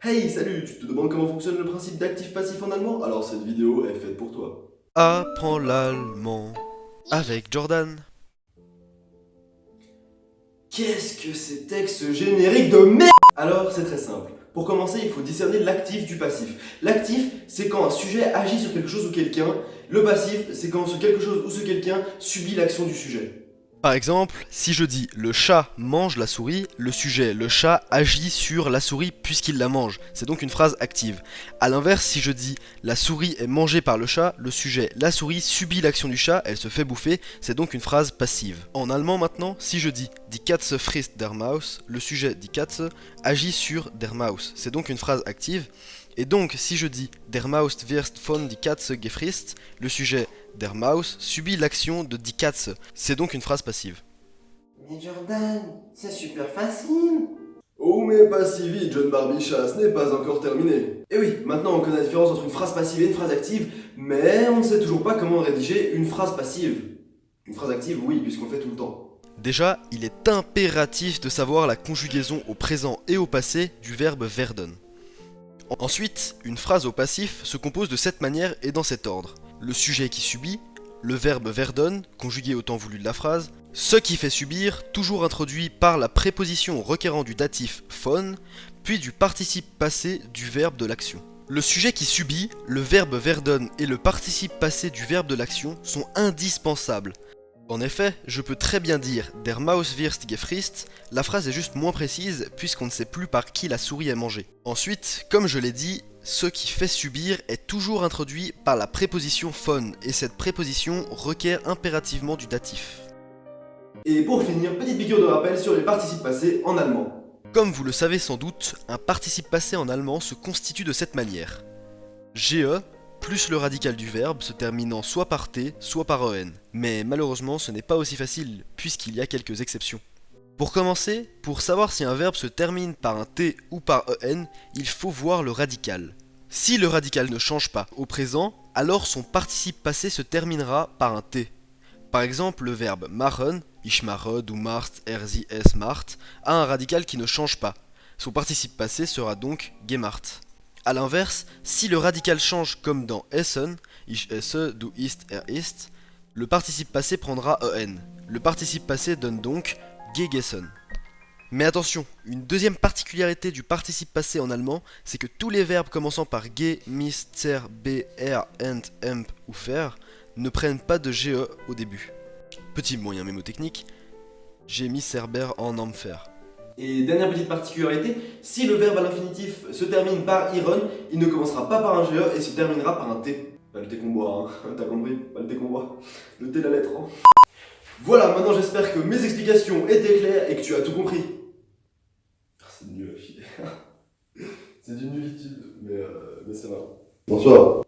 Hey, salut, tu te demandes comment fonctionne le principe d'actif-passif en allemand? Alors cette vidéo est faite pour toi. Apprends l'allemand avec Jordan. Qu'est-ce que c'était que ce générique de merde? Alors c'est très simple. Pour commencer, il faut discerner l'actif du passif. L'actif, c'est quand un sujet agit sur quelque chose ou quelqu'un. Le passif, c'est quand ce quelque chose ou ce quelqu'un subit l'action du sujet. Par exemple, si je dis le chat mange la souris, le sujet le chat agit sur la souris puisqu'il la mange. C'est donc une phrase active. A l'inverse, si je dis la souris est mangée par le chat, le sujet la souris subit l'action du chat, elle se fait bouffer, c'est donc une phrase passive. En allemand maintenant, si je dis die Katze frisst der Maus, le sujet die Katze agit sur der Maus. C'est donc une phrase active. Et donc, si je dis der Maus wird von die Katze gefrisst, le sujet der Maus subit l'action de die Katze. C'est donc une phrase passive. Mais Jordan, c'est super facile. Oh mais pas si vite, John Barbichat, ce n'est pas encore terminé. Et oui, maintenant on connaît la différence entre une phrase passive et une phrase active, mais on ne sait toujours pas comment rédiger une phrase passive. Une phrase active, oui, puisqu'on le fait tout le temps. Déjà, il est impératif de savoir la conjugaison au présent et au passé du verbe werden. Ensuite, une phrase au passif se compose de cette manière et dans cet ordre. Le sujet qui subit, le verbe werden, conjugué au temps voulu de la phrase, ce qui fait subir, toujours introduit par la préposition requérant du datif von, puis du participe passé du verbe de l'action. Le sujet qui subit, le verbe werden et le participe passé du verbe de l'action sont indispensables. En effet, je peux très bien dire Der Maus wird gefrisst, la phrase est juste moins précise puisqu'on ne sait plus par qui la souris est mangée. Ensuite, comme je l'ai dit, ce qui fait subir est toujours introduit par la préposition von et cette préposition requiert impérativement du datif. Et pour finir, petite piqûre de rappel sur les participes passés en allemand. Comme vous le savez sans doute, un participe passé en allemand se constitue de cette manière. GE plus le radical du verbe se terminant soit par T, soit par EN. Mais malheureusement, ce n'est pas aussi facile, puisqu'il y a quelques exceptions. Pour commencer, pour savoir si un verbe se termine par un T ou par EN, il faut voir le radical. Si le radical ne change pas au présent, alors son participe passé se terminera par un T. Par exemple, le verbe machen, ich mache, du machst, er, sie, es macht, a un radical qui ne change pas. Son participe passé sera donc gemacht. A l'inverse, si le radical change comme dans essen, ich esse, du isst, er isst, le participe passé prendra en. Le participe passé donne donc gegessen. Mais attention, une deuxième particularité du participe passé en allemand, c'est que tous les verbes commençant par ge, mis, zer, be, er, ent, emp ou faire ne prennent pas de ge au début. Petit moyen mémotechnique, j'ai mis Cerber en amfer. Et dernière petite particularité, si le verbe à l'infinitif se termine par iron, il ne commencera pas par un GE et se terminera par un T. Pas le T qu'on boit, hein. T'as compris? Pas le T qu'on boit. Le T la lettre, hein. Voilà, maintenant j'espère que mes explications étaient claires et que tu as tout compris. Ah, c'est nul à chier. C'est d'une nullitude, mais c'est marrant. Bonsoir.